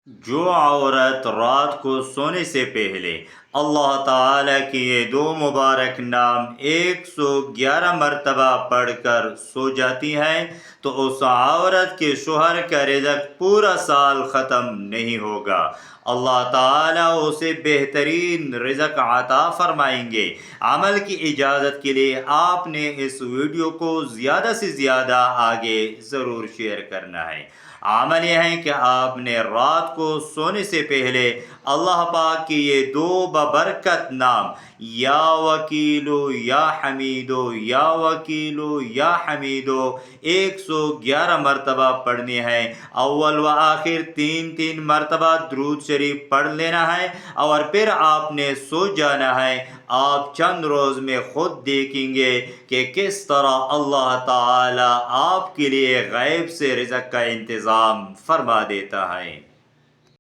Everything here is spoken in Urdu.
جو عورت رات کو سونے سے پہلے اللہ تعالیٰ کی یہ دو مبارک نام 111 مرتبہ پڑھ کر سو جاتی ہے تو اس عورت کے شوہر کا رزق پورا سال ختم نہیں ہوگا۔ اللہ تعالیٰ اسے بہترین رزق عطا فرمائیں گے۔ عمل کی اجازت کے لیے آپ نے اس ویڈیو کو زیادہ سے زیادہ آگے ضرور شیئر کرنا ہے۔ عمل یہ ہے کہ آپ نے رات کو سونے سے پہلے اللہ پاک کی یہ دو ببرکت نام یا وکیلو یا حمیدو یا وکیلو یا حمیدو 111 مرتبہ پڑھنی ہے۔ اول و آخر 3 مرتبہ درود شریف پڑھ لینا ہے اور پھر آپ نے سو جانا ہے۔ آپ چند روز میں خود دیکھیں گے کہ کس طرح اللہ تعالی آپ کے لیے غیب سے رزق کا انتظام فرما دیتا ہے۔